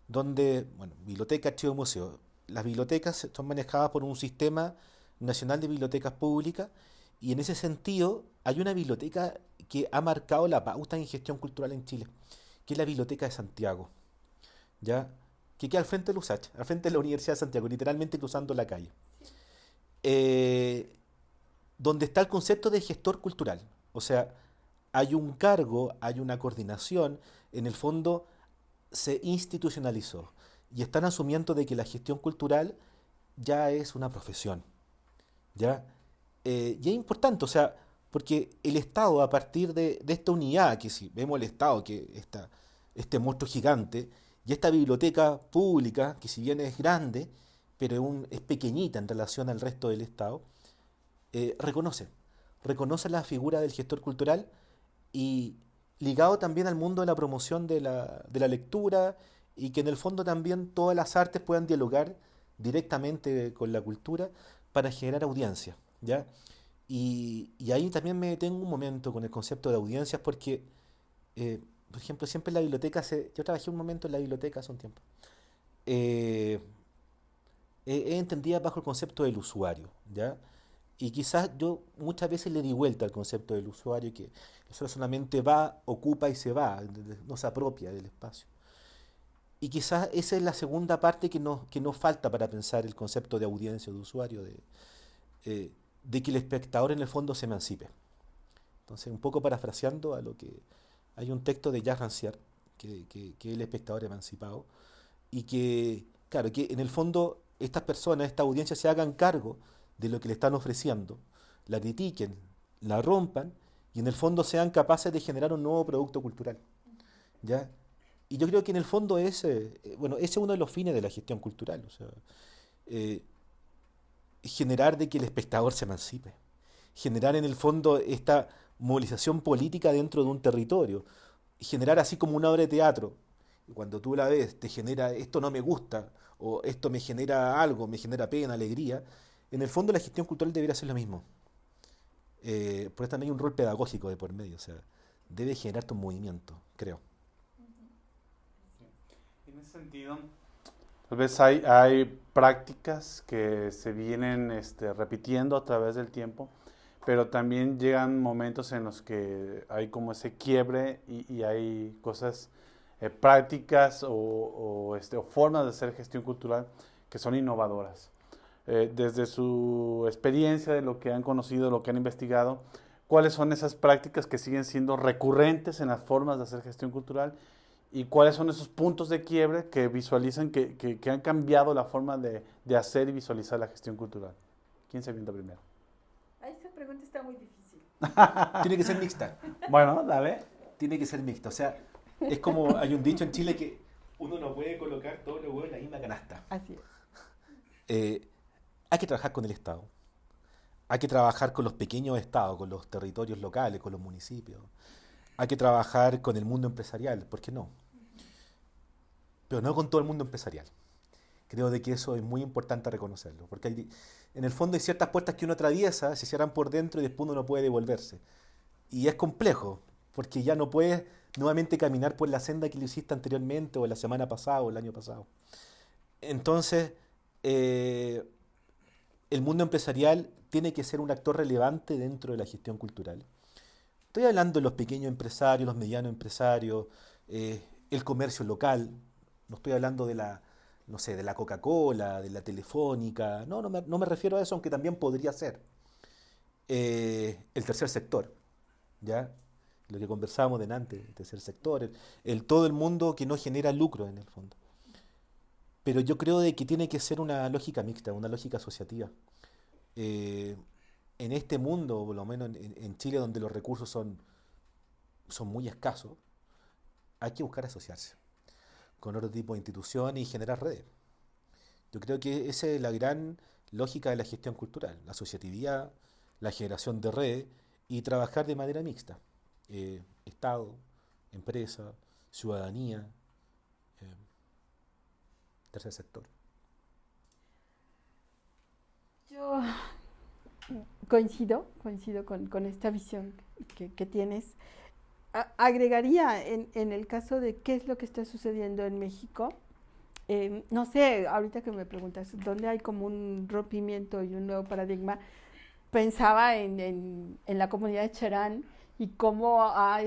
Speaker 3: donde, bueno, biblioteca, archivos y museos, las bibliotecas son manejadas por un sistema nacional de bibliotecas públicas, Y en ese sentido, hay una biblioteca que ha marcado la pauta en gestión cultural en Chile, que es la Biblioteca de Santiago, ¿ya? Que queda al frente de USACH, al frente de la Universidad de Santiago, literalmente cruzando la calle. Eh, donde está el concepto de gestor cultural. O sea, hay un cargo, hay una coordinación, en el fondo se institucionalizó y están asumiendo de que la gestión cultural ya es una profesión, ¿ya? Y es importante, o sea, porque el Estado, a partir de esta unidad, que si vemos el Estado, que está este monstruo gigante, y esta biblioteca pública, que si bien es grande, pero es pequeñita en relación al resto del Estado, reconoce la figura del gestor cultural y ligado también al mundo de la promoción de la lectura y que en el fondo también todas las artes puedan dialogar directamente con la cultura para generar audiencia, ¿ya? Y ahí también me detengo un momento con el concepto de audiencias porque, por ejemplo, siempre en la biblioteca, yo trabajé un momento en la biblioteca hace un tiempo, eh, es entendida bajo el concepto del usuario, ¿ya? Y quizás yo muchas veces le di vuelta al concepto del usuario, que eso solamente va, ocupa y se va, no se apropia del espacio. Y quizás esa es la segunda parte que nos falta para pensar el concepto de audiencia o de usuario, de que el espectador en el fondo se emancipe. Entonces, un poco parafraseando a lo que hay un texto de Jacques Rancière, que es el espectador emancipado, y que, claro, que en el fondo estas personas, esta audiencia se hagan cargo de lo que le están ofreciendo, la critiquen, la rompan y en el fondo sean capaces de generar un nuevo producto cultural, ¿ya? Y yo creo que en el fondo bueno, ese es uno de los fines de la gestión cultural, o sea, eh, generar de que el espectador se emancipe, generar en el fondo esta movilización política dentro de un territorio, generar así como una obra de teatro, y cuando tú la ves te genera esto no me gusta, o esto me genera algo, me genera pena, alegría, en el fondo la gestión cultural debería ser lo mismo. Por eso también hay un rol pedagógico de por medio, o sea, debe generarte un movimiento, creo.
Speaker 1: En ese sentido, tal vez hay prácticas que se vienen repitiendo a través del tiempo, pero también llegan momentos en los que hay como ese quiebre y hay cosas, prácticas o formas de hacer gestión cultural que son innovadoras. Desde su experiencia, de lo que han conocido, de lo que han investigado, ¿cuáles son esas prácticas que siguen siendo recurrentes en las formas de hacer gestión cultural? ¿Y cuáles son esos puntos de quiebre que visualizan que han cambiado la forma de hacer y visualizar la gestión cultural? ¿Quién se avienta primero?
Speaker 2: Esa pregunta está muy difícil.
Speaker 3: Tiene que ser mixta.
Speaker 1: Bueno, dale.
Speaker 3: Tiene que ser mixta. O sea, es como hay un dicho en Chile que uno no puede colocar todos los huevos en la misma canasta.
Speaker 2: Así es.
Speaker 3: Hay que trabajar con el Estado. Hay que trabajar con los pequeños estados, con los territorios locales, con los municipios. Hay que trabajar con el mundo empresarial, ¿por qué no? Pero no con todo el mundo empresarial. Creo de que eso es muy importante reconocerlo, porque en el fondo hay ciertas puertas que uno atraviesa, se cierran por dentro y después uno no puede devolverse. Y es complejo, porque ya no puedes nuevamente caminar por la senda que lo hiciste anteriormente, o la semana pasada, o el año pasado. Entonces, el mundo empresarial tiene que ser un actor relevante dentro de la gestión cultural. Estoy hablando de los pequeños empresarios, los medianos empresarios, el comercio local. No estoy hablando no sé, de la Coca-Cola, de la Telefónica. No me refiero a eso, aunque también podría ser. El tercer sector, ¿ya? Lo que conversábamos delante, el tercer sector, todo el mundo que no genera lucro en el fondo. Pero yo creo de que tiene que ser una lógica mixta, una lógica asociativa. En este mundo, por lo menos en Chile, donde los recursos son muy escasos, hay que buscar asociarse con otro tipo de instituciones y generar redes. Yo creo que esa es la gran lógica de la gestión cultural, la asociatividad, la generación de redes y trabajar de manera mixta. Estado, empresa, ciudadanía, tercer sector.
Speaker 2: Yo coincido con esta visión que tienes. Agregaría en el caso de qué es lo que está sucediendo en México. No sé, ahorita que me preguntas, ¿dónde hay como un rompimiento y un nuevo paradigma? pensaba en la comunidad de Cherán y cómo ha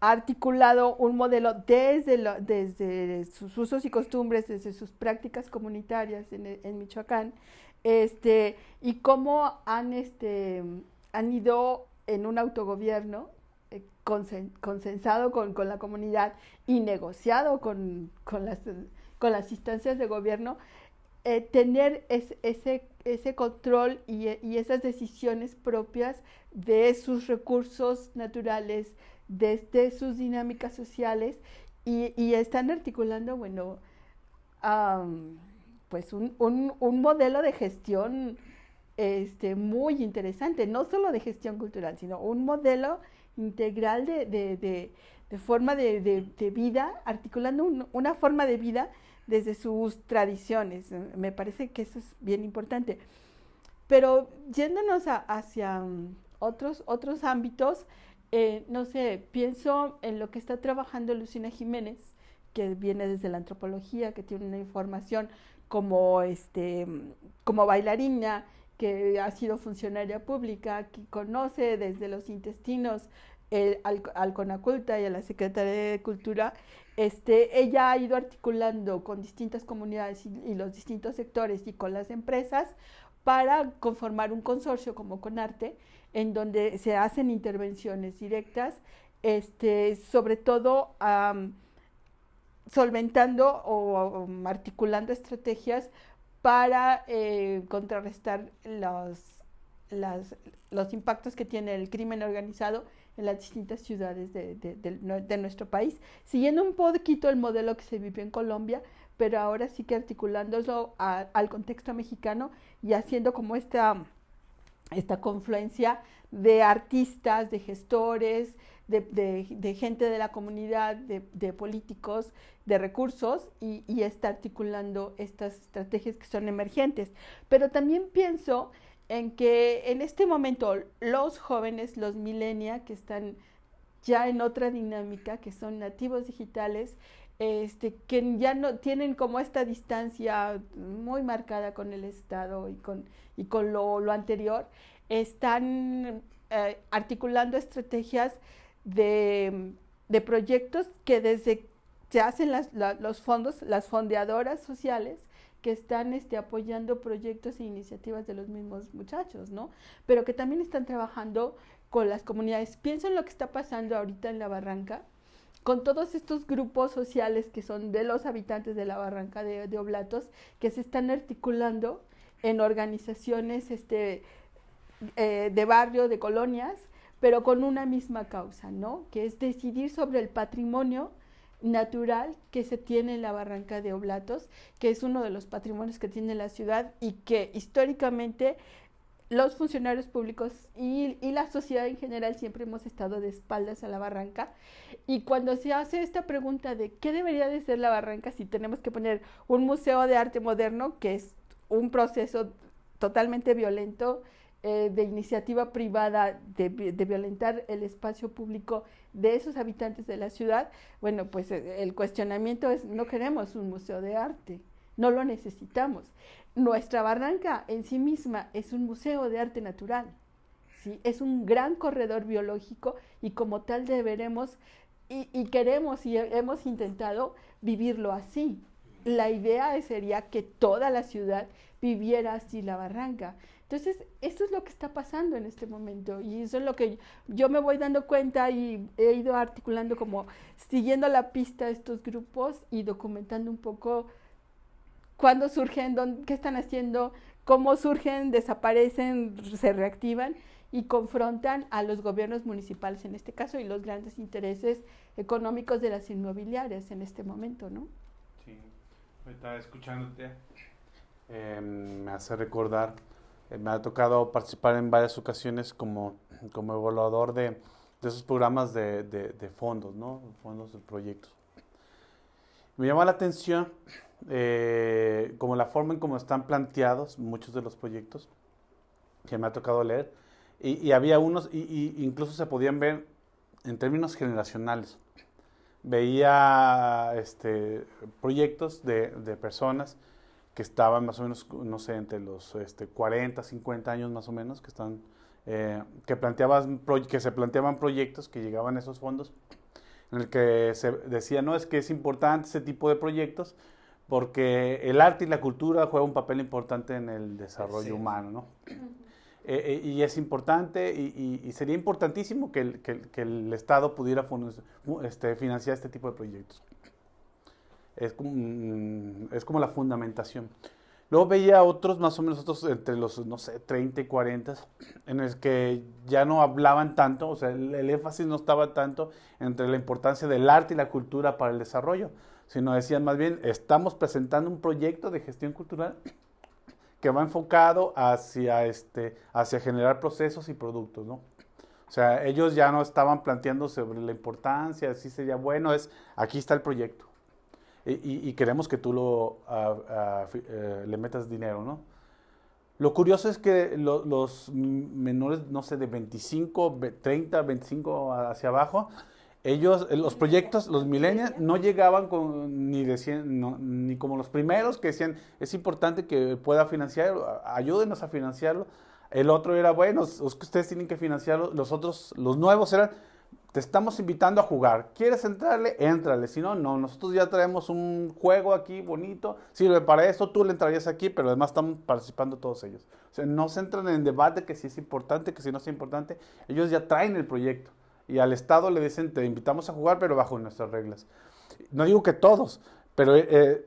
Speaker 2: articulado un modelo desde sus usos y costumbres, desde sus prácticas comunitarias en Michoacán, y cómo han ido en un autogobierno consensado con la comunidad y negociado con las instancias de gobierno, tener ese control y esas decisiones propias de sus recursos naturales, desde sus dinámicas sociales, y están articulando, bueno, pues un modelo de gestión muy interesante, no solo de gestión cultural, sino un modelo integral de forma de vida, articulando una forma de vida desde sus tradiciones. Me parece que eso es bien importante. Pero yéndonos hacia otros ámbitos, no sé, pienso en lo que está trabajando Lucina Jiménez, que viene desde la antropología, que tiene una información como bailarina, que ha sido funcionaria pública, que conoce desde los intestinos al Conaculta y a la Secretaría de Cultura. Ella ha ido articulando con distintas comunidades y los distintos sectores y con las empresas para conformar un consorcio como Conarte, en donde se hacen intervenciones directas, sobre todo solventando o articulando estrategias para contrarrestar los impactos que tiene el crimen organizado en las distintas ciudades de nuestro país, siguiendo un poquito el modelo que se vivió en Colombia, pero ahora sí que articulándolo al contexto mexicano y haciendo como esta confluencia de artistas, de gestores, de gente de la comunidad, de políticos, de recursos, y está articulando estas estrategias que son emergentes. Pero también pienso en que en este momento los jóvenes, los millennials, que están ya en otra dinámica, que son nativos digitales, que ya no tienen como esta distancia muy marcada con el Estado y con lo anterior, están articulando estrategias de proyectos que desde se hacen los fondos, las fondeadoras sociales, que están apoyando proyectos e iniciativas de los mismos muchachos, ¿no? Pero que también están trabajando con las comunidades. Pienso en lo que está pasando ahorita en La Barranca, con todos estos grupos sociales que son de los habitantes de La Barranca de Oblatos, que se están articulando en organizaciones de barrio, de colonias, pero con una misma causa, ¿no? Que es decidir sobre el patrimonio natural que se tiene en La Barranca de Oblatos, que es uno de los patrimonios que tiene la ciudad y que históricamente los funcionarios públicos y la sociedad en general siempre hemos estado de espaldas a La Barranca. Y cuando se hace esta pregunta de qué debería de ser La Barranca, si tenemos que poner un museo de arte moderno, que es un proceso totalmente violento, de iniciativa privada de violentar el espacio público de esos habitantes de la ciudad, bueno, pues el cuestionamiento es: no queremos un museo de arte, no lo necesitamos. Nuestra Barranca en sí misma es un museo de arte natural, ¿sí? Es un gran corredor biológico y como tal deberemos y queremos y hemos intentado vivirlo así. La idea sería que toda la ciudad viviera así La Barranca. Entonces, esto es lo que está pasando en este momento y eso es lo que yo me voy dando cuenta y he ido articulando, como siguiendo la pista de estos grupos y documentando un poco cuándo surgen, qué están haciendo, cómo surgen, desaparecen, se reactivan y confrontan a los gobiernos municipales en este caso y los grandes intereses económicos de las inmobiliarias en este momento, ¿no?
Speaker 1: Sí, ahorita escuchándote me hace recordar. Me ha tocado participar en varias ocasiones como evaluador de esos programas de fondos, ¿no? Fondos de proyectos. Me llama la atención como la forma en cómo están planteados muchos de los proyectos que me ha tocado leer. Y había unos, incluso se podían ver en términos generacionales. Veía proyectos de personas que estaban más o menos, no sé, entre los 40, 50 años más o menos, que están, que se planteaban proyectos que llegaban a esos fondos, en el que se decía, no, es que es importante ese tipo de proyectos porque el arte y la cultura juegan un papel importante en el desarrollo humano, ¿no? Y es importante y sería importantísimo que el Estado pudiera financiar este tipo de proyectos. Es como la fundamentación. Luego veía otros, más o menos otros entre los, no sé, 30 y 40, en el que ya no hablaban tanto, o sea, el énfasis no estaba tanto entre la importancia del arte y la cultura para el desarrollo, sino decían más bien, estamos presentando un proyecto de gestión cultural que va enfocado hacia generar procesos y productos, ¿no? O sea, ellos ya no estaban planteando sobre la importancia, si sería bueno, aquí está el proyecto. Y queremos que tú le metas dinero, ¿no? Lo curioso es que los menores, no sé, de 25, 30, 25 hacia abajo, los proyectos, los millennials, no llegaban ni como los primeros que decían, es importante que pueda financiar, ayúdenos a financiarlo. El otro era, bueno, ustedes tienen que financiarlo. Los otros, los nuevos eran, te estamos invitando a jugar. ¿Quieres entrarle? Éntrale. Si no, no. Nosotros ya traemos un juego aquí bonito. Sirve para esto. Tú le entrarías aquí, pero además estamos participando todos ellos. O sea, no se entran en debate que si es importante, que si no es importante. Ellos ya traen el proyecto. Y al Estado le dicen, te invitamos a jugar, pero bajo nuestras reglas. No digo que todos, pero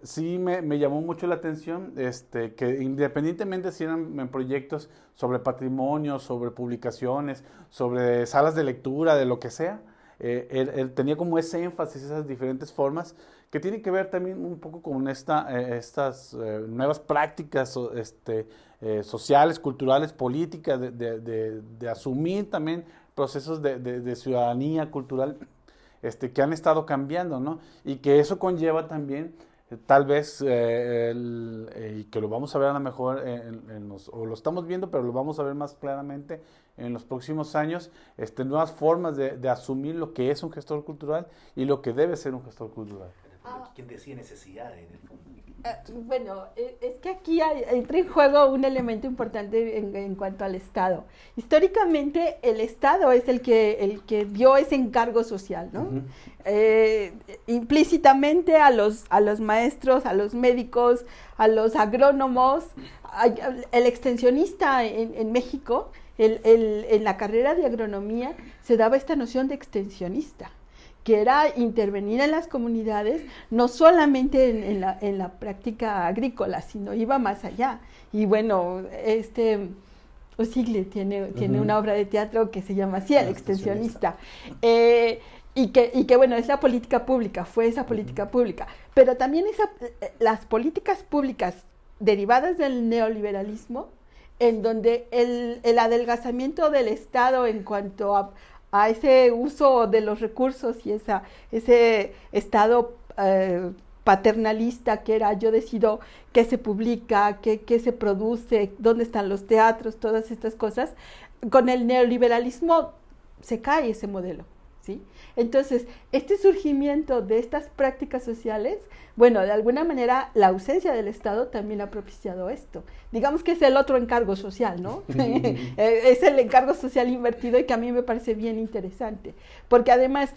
Speaker 1: sí me llamó mucho la atención que independientemente si eran proyectos sobre patrimonio, sobre publicaciones, sobre salas de lectura, de lo que sea, él tenía como ese énfasis, esas diferentes formas, que tienen que ver también un poco con estas nuevas prácticas sociales, culturales, políticas, de asumir también procesos de ciudadanía cultural que han estado cambiando, ¿no? Y que eso conlleva también, tal vez, y que lo vamos a ver a lo mejor, o lo estamos viendo, pero lo vamos a ver más claramente en los próximos años, nuevas formas de asumir lo que es un gestor cultural y lo que debe ser un gestor cultural.
Speaker 3: ¿Quién decide necesidades en el fondo?
Speaker 2: Bueno, es que aquí entra en juego un elemento importante en cuanto al Estado. Históricamente el Estado es el que dio ese encargo social, ¿no? Implícitamente a los maestros, a los médicos, a los agrónomos, el extensionista en México, en la carrera de agronomía se daba esta noción de extensionista, que era intervenir en las comunidades, no solamente en la práctica agrícola, sino iba más allá. Y bueno, Osigle tiene una obra de teatro que se llama así, El extensionista. Y que bueno, es la política pública, fue esa política pública. Pero también las políticas públicas derivadas del neoliberalismo, en donde el adelgazamiento del Estado en cuanto a ese uso de los recursos y ese Estado paternalista que era yo decido qué se publica, qué se produce, dónde están los teatros, todas estas cosas, con el neoliberalismo se cae ese modelo, ¿sí? Entonces, este surgimiento de estas prácticas sociales, bueno, de alguna manera la ausencia del Estado también ha propiciado esto. Digamos que es el otro encargo social, ¿no? Es el encargo social invertido y que a mí me parece bien interesante. Porque además,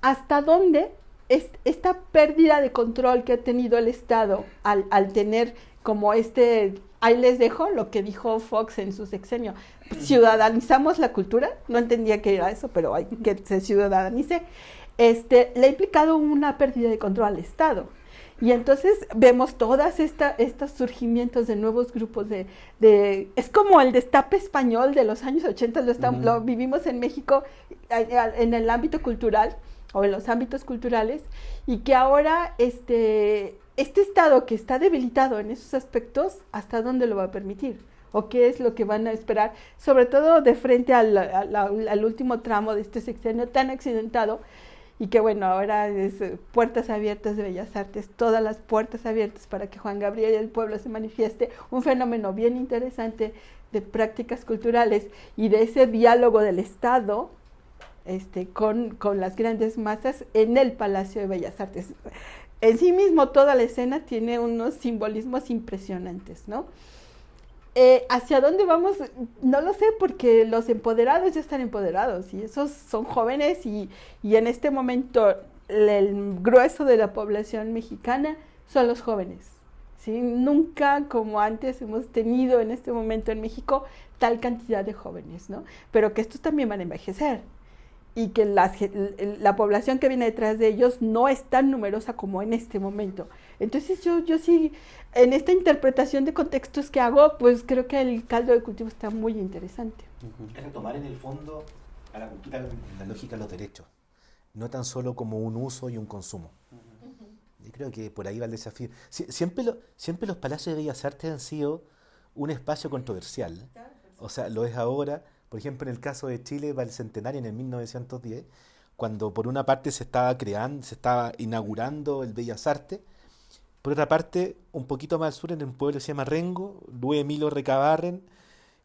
Speaker 2: ¿hasta dónde esta pérdida de control que ha tenido el Estado al tener como ahí les dejo lo que dijo Fox en su sexenio, ciudadanizamos la cultura, no entendía qué era eso, pero hay que se ciudadanice, le ha implicado una pérdida de control al Estado. Y entonces vemos todas estos surgimientos de nuevos grupos es como el destape español de los años 80, lo vivimos en México en el ámbito cultural o en los ámbitos culturales, y que ahora este Estado que está debilitado en esos aspectos, ¿hasta dónde lo va a permitir? ¿O qué es lo que van a esperar? Sobre todo de frente al último tramo de este sexenio tan accidentado, y que bueno, ahora es puertas abiertas de Bellas Artes, todas las puertas abiertas para que Juan Gabriel y el pueblo se manifieste, un fenómeno bien interesante de prácticas culturales y de ese diálogo del Estado con las grandes masas en el Palacio de Bellas Artes. en sí mismo toda la escena tiene unos simbolismos impresionantes, ¿no? ¿Hacia dónde vamos? No lo sé, porque los empoderados ya están empoderados y esos son jóvenes y en este momento el grueso de la población mexicana son los jóvenes, ¿sí? Nunca como antes hemos tenido en este momento en México tal cantidad de jóvenes, ¿no? Pero que estos también van a envejecer y que la población que viene detrás de ellos no es tan numerosa como en este momento. Entonces yo sí, en esta interpretación de contextos que hago, pues creo que el caldo de cultivo está muy interesante.
Speaker 3: Es retomar en el fondo a la cultura en la lógica de los derechos, no tan solo como un uso y un consumo. Yo creo que por ahí va el desafío. Siempre los palacios de Bellas Artes han sido un espacio controversial, o sea, lo es ahora. Por ejemplo, en el caso de Chile, para el centenario en el 1910, cuando por una parte se estaba inaugurando el Bellas Artes, por otra parte, un poquito más al sur, en un pueblo que se llama Rengo, Luis Emilio Recabarren,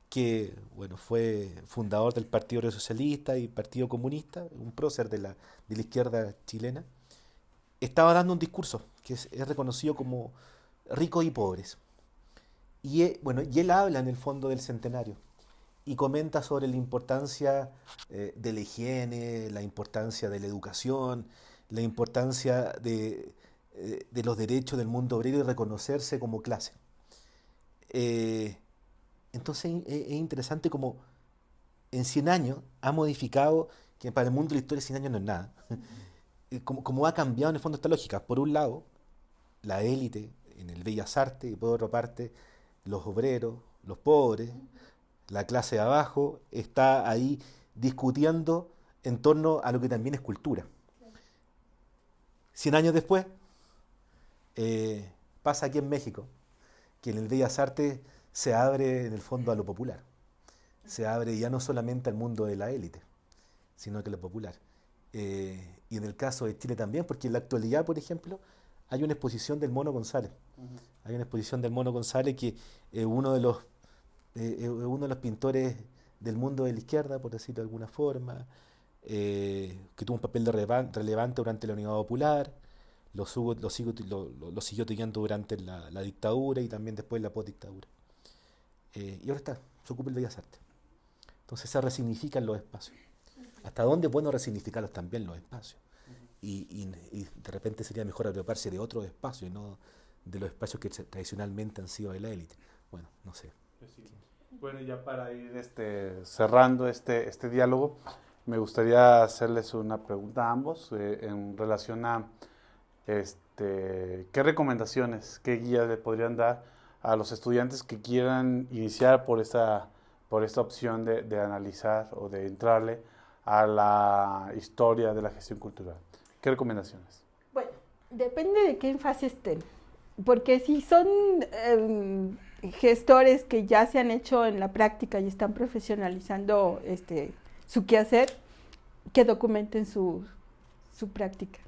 Speaker 3: que bueno, fue fundador del Partido Obrero Socialista y Partido Comunista, un prócer de la izquierda chilena, estaba dando un discurso que es reconocido como ricos y pobres. Y él habla en el fondo del centenario y comenta sobre la importancia de la higiene, la importancia de la educación, la importancia de los derechos del mundo obrero y reconocerse como clase. Entonces es interesante como en 100 años ha modificado, que para el mundo de la historia 100 años no es nada, como ha cambiado en el fondo esta lógica. Por un lado, la élite en el Bellas Artes y por otra parte, los obreros, los pobres, la clase de abajo, está ahí discutiendo en torno a lo que también es cultura. 100 años después, pasa aquí en México, que en el Bellas Artes se abre en el fondo a lo popular. Se abre ya no solamente al mundo de la élite, sino que a lo popular. Y en el caso de Chile también, porque en la actualidad, por ejemplo, hay una exposición del Mono González. Hay una exposición del Mono González que es uno de los pintores del mundo de la izquierda, por decirlo de alguna forma, que tuvo un papel relevante durante la Unidad Popular, lo siguió teniendo durante la dictadura y también después la postdictadura. Y ahora se ocupa el Bellas Artes. Entonces se resignifican los espacios. ¿Hasta dónde es bueno resignificarlos también los espacios? Y de repente sería mejor apropiarse de otros espacios y no de los espacios que tradicionalmente han sido de la élite. Bueno, no sé.
Speaker 1: Sí. Bueno, ya para ir cerrando este diálogo, me gustaría hacerles una pregunta a ambos en relación a qué recomendaciones, qué guías le podrían dar a los estudiantes que quieran iniciar por esta opción de analizar o de entrarle a la historia de la gestión cultural. ¿Qué recomendaciones?
Speaker 2: Bueno, depende de qué fase estén, porque si son gestores que ya se han hecho en la práctica y están profesionalizando su quehacer, que documenten su práctica,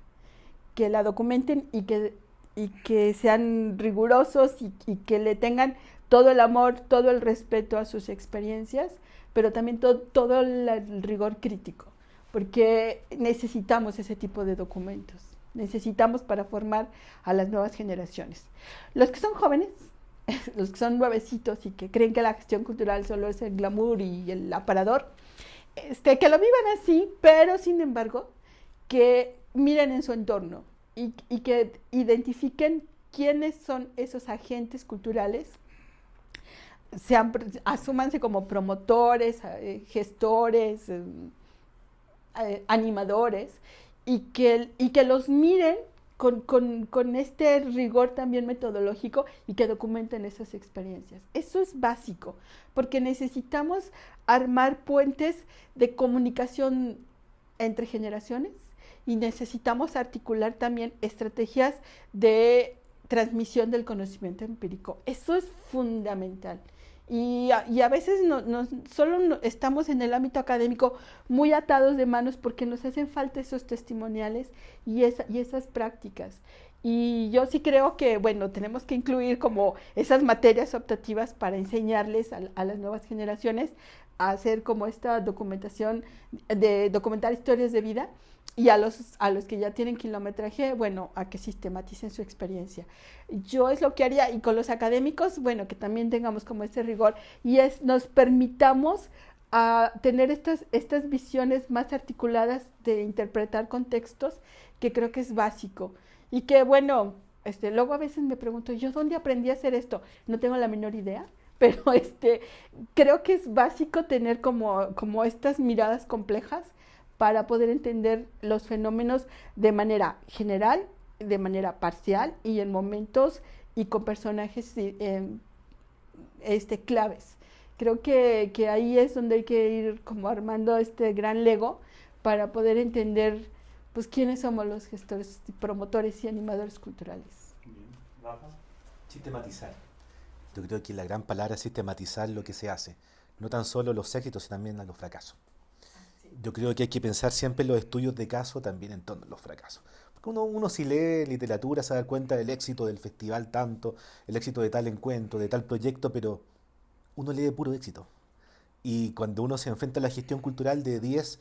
Speaker 2: que la documenten y que sean rigurosos y que le tengan todo el amor, todo el respeto a sus experiencias, pero también todo el rigor crítico, porque necesitamos ese tipo de documentos, necesitamos para formar a las nuevas generaciones. Los que son jóvenes, los que son nuevecitos y que creen que la gestión cultural solo es el glamour y el aparador, que lo vivan así, pero sin embargo, que miren en su entorno y que identifiquen quiénes son esos agentes culturales, asúmanse como promotores, gestores, animadores, y que los miren con este rigor también metodológico y que documenten esas experiencias. Eso es básico, porque necesitamos armar puentes de comunicación entre generaciones y necesitamos articular también estrategias de transmisión del conocimiento empírico. Eso es fundamental. Y a veces solo estamos en el ámbito académico muy atados de manos porque nos hacen falta esos testimoniales y esas prácticas. Y yo sí creo que, bueno, tenemos que incluir como esas materias optativas para enseñarles a las nuevas generaciones a hacer como esta documentación, de documentar historias de vida, y a los que ya tienen kilometraje, bueno, a que sistematicen su experiencia. Yo es lo que haría, y con los académicos, bueno, que también tengamos como este rigor, y nos permitamos a tener estas visiones más articuladas de interpretar contextos, que creo que es básico. Y que, bueno, luego a veces me pregunto, ¿yo dónde aprendí a hacer esto? No tengo la menor idea, pero creo que es básico tener como estas miradas complejas para poder entender los fenómenos de manera general, de manera parcial y en momentos y con personajes claves. Creo que ahí es donde hay que ir como armando este gran Lego para poder entender pues quiénes somos los gestores, promotores y animadores culturales.
Speaker 3: Sistematizar. Yo creo que la gran palabra es sistematizar lo que se hace, no tan solo los éxitos, sino también los fracasos. Yo creo que hay que pensar siempre en los estudios de caso también en torno a los fracasos. Porque uno si lee literatura se da cuenta del éxito del festival tanto, el éxito de tal encuentro, de tal proyecto, pero uno lee puro éxito. Y cuando uno se enfrenta a la gestión cultural de 10,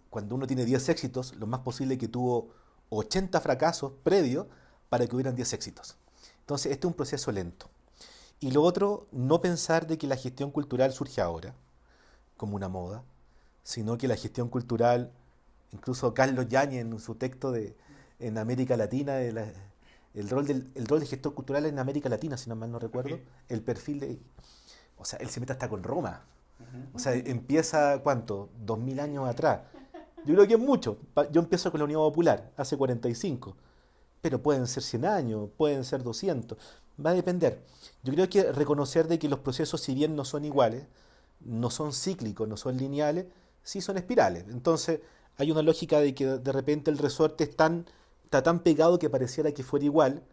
Speaker 3: cuando uno tiene 10 éxitos, lo más posible es que tuvo 80 fracasos previos para que hubieran 10 éxitos. Entonces, este es un proceso lento. Y lo otro, no pensar de que la gestión cultural surge ahora, como una moda, sino que la gestión cultural, incluso Carlos Yáñez en su texto en América Latina, el rol de gestor cultural en América Latina, si no mal no recuerdo, el perfil de... O sea, él se mete hasta con Roma. O sea, empieza, ¿cuánto? 2000 años atrás. Yo creo que es mucho. Yo empiezo con la Unión Popular, hace 45. Pero pueden ser 100 años, pueden ser 200. Va a depender. Yo creo que reconocer de que los procesos, si bien no son iguales, no son cíclicos, no son lineales, sí son espirales. Entonces, hay una lógica de que de repente el resorte está tan pegado que pareciera que fuera igual,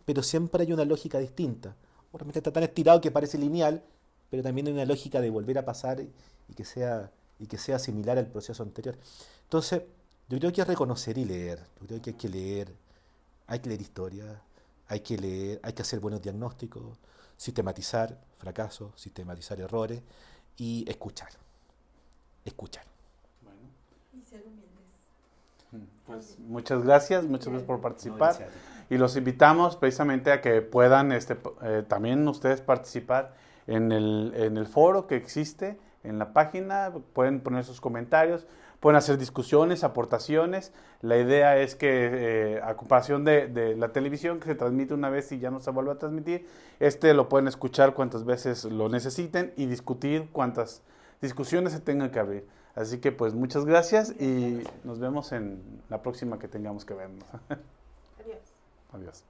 Speaker 3: pero siempre hay una lógica distinta. O realmente está tan estirado que parece lineal, pero también hay una lógica de volver a pasar y que sea similar al proceso anterior. Entonces, yo creo que es reconocer y leer. Yo creo que hay que leer historia, hay que hacer buenos diagnósticos, sistematizar fracasos, sistematizar errores y escuchar.
Speaker 1: Bueno.
Speaker 2: Y ser humildes.
Speaker 1: Pues muchas gracias por participar. Y los invitamos precisamente a que puedan también ustedes participar en el foro que existe en la página. Pueden poner sus comentarios, pueden hacer discusiones, aportaciones. La idea es que a comparación de la televisión, que se transmite una vez y ya no se vuelve a transmitir, lo pueden escuchar cuantas veces lo necesiten y discutir cuantas discusiones se tengan que abrir. Así que pues muchas gracias y nos vemos en la próxima que tengamos que vernos.
Speaker 2: Adiós.
Speaker 1: Adiós.